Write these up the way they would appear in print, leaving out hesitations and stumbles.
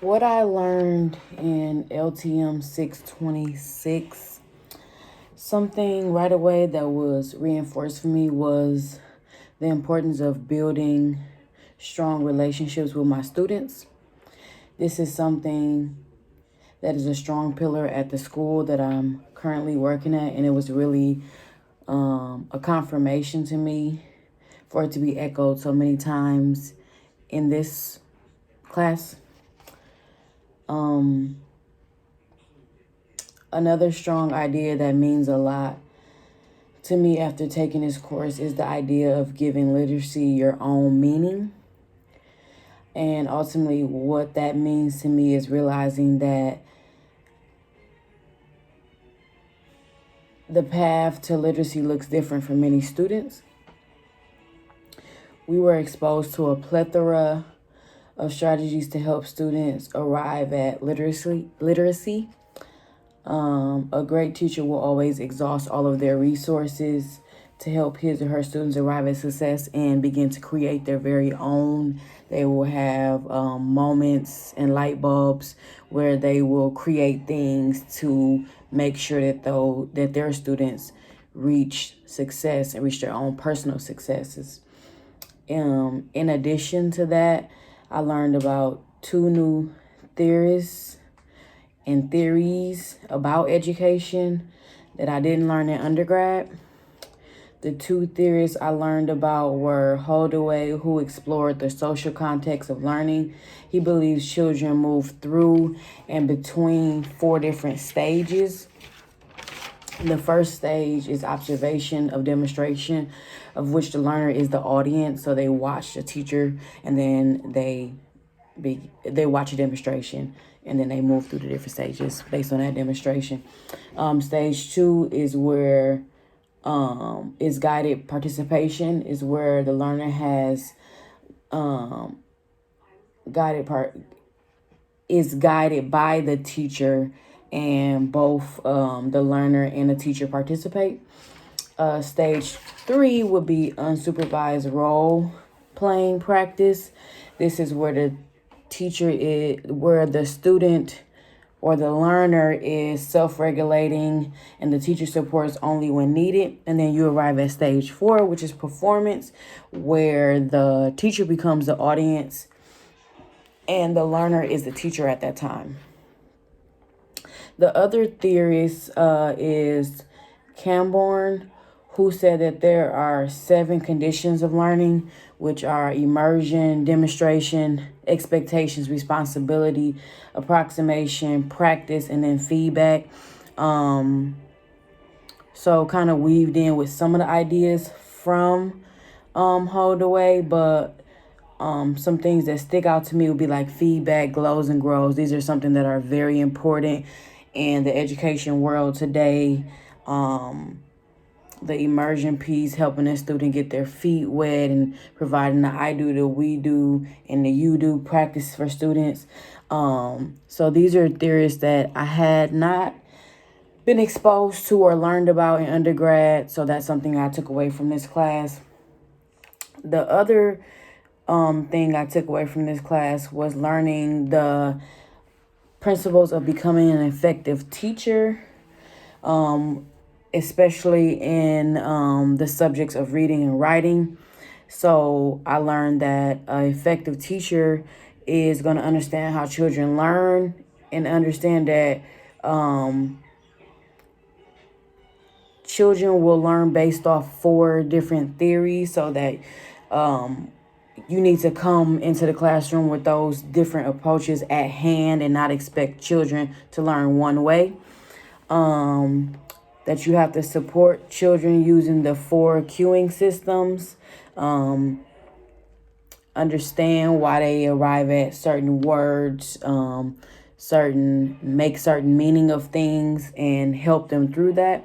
What I learned in LTM 626, something right away that was reinforced for me was the importance of building strong relationships with my students. This is something that is a strong pillar at the school that I'm currently working at, and it was really a confirmation to me for it to be echoed so many times in this class. Another strong idea that means a lot to me after taking this course is the idea of giving literacy your own meaning. And ultimately, what that means to me is realizing that the path to literacy looks different for many students. We were exposed to a plethora of strategies to help students arrive at literacy. A great teacher will always exhaust all of their resources to help his or her students arrive at success and begin to create their very own. They will have moments and light bulbs where they will create things to make sure that their students reach success and reach their own personal successes. In addition to that, I learned about two new theorists and theories about education that I didn't learn in undergrad. The two theories I learned about were Holdaway, who explored the social context of learning. He believes children move through and between four different stages. The first stage is observation of demonstration, of which the learner is the audience. So they watch the teacher and then they watch a demonstration and then they move through the different stages based on that demonstration. Stage two is where is guided participation, is where the learner has guided part is guided by the teacher, and both the learner and the teacher participate. Stage three would be unsupervised role playing practice. This is where the student or the learner is self-regulating and the teacher supports only when needed. And then you arrive at stage four, which is performance, where the teacher becomes the audience and the learner is the teacher at that time. The other theorist is Camborne, who said that there are 7 conditions of learning, which are immersion, demonstration, expectations, responsibility, approximation, practice, and then feedback. So kind of weaved in with some of the ideas from Holdaway, but some things that stick out to me would be like feedback, glows and grows. These are something that are very important in the education world today. The immersion piece, helping the student get their feet wet and providing the I do, the we do, and the you do practice for students. So these are theories that I had not been exposed to or learned about in undergrad. So that's something I took away from this class. The other thing I took away from this class was learning the principles of becoming an effective teacher, especially in the subjects of reading and writing. So I learned that an effective teacher is going to understand how children learn and understand that children will learn based off 4 different theories, so that you need to come into the classroom with those different approaches at hand and not expect children to learn one way. That you have to support children using the 4 cueing systems. Understand why they arrive at certain words, make certain meaning of things, and help them through that.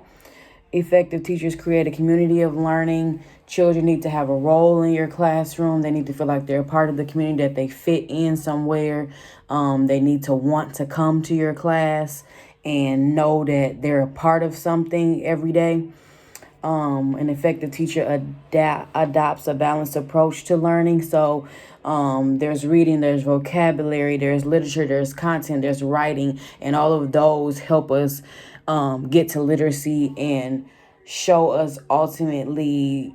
Effective teachers create a community of learning. Children need to have a role in your classroom. They need to feel like they're a part of the community, that they fit in somewhere. They need to want to come to your class and know that they're a part of something every day. An effective teacher adopts a balanced approach to learning. So there's reading, there's vocabulary, there's literature, there's content, there's writing, and all of those help us get to literacy and show us ultimately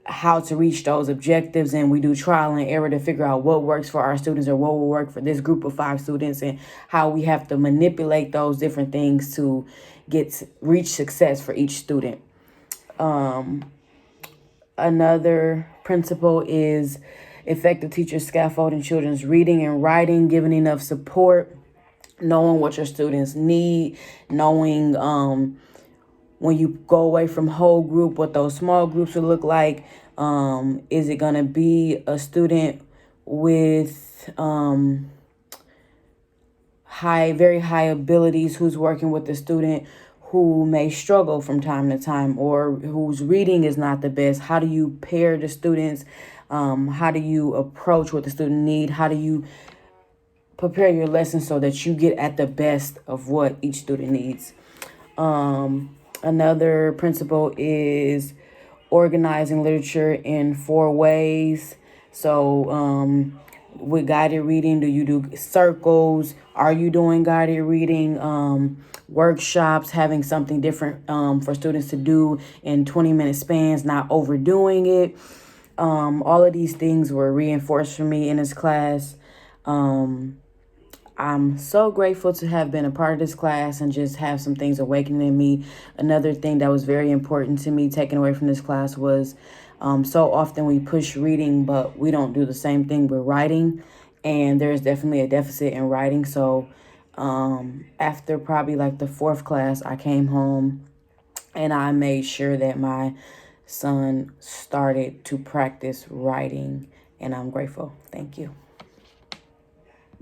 how to reach those objectives. And we do trial and error to figure out what works for our students or what will work for this group of 5 students, and how we have to manipulate those different things to reach success for each student. Another principle is effective teachers scaffolding children's reading and writing, giving enough support, knowing what your students need, knowing when you go away from whole group, what those small groups will look like. Is it going to be a student with very high abilities who's working with the student who may struggle from time to time, or whose reading is not the best? How do you pair the students? How do you approach what the student need? How do you prepare your lesson so that you get at the best of what each student needs? Another principle is organizing literature in 4 ways. So with guided reading, do you do circles? Are you doing guided reading workshops, having something different for students to do in 20-minute spans, not overdoing it? All of these things were reinforced for me in this class. I'm so grateful to have been a part of this class and just have some things awakening in me. Another thing that was very important to me taken away from this class was so often we push reading, but we don't do the same thing with writing. And there's definitely a deficit in writing. So after probably like the 4th class, I came home and I made sure that my son started to practice writing. And I'm grateful. Thank you.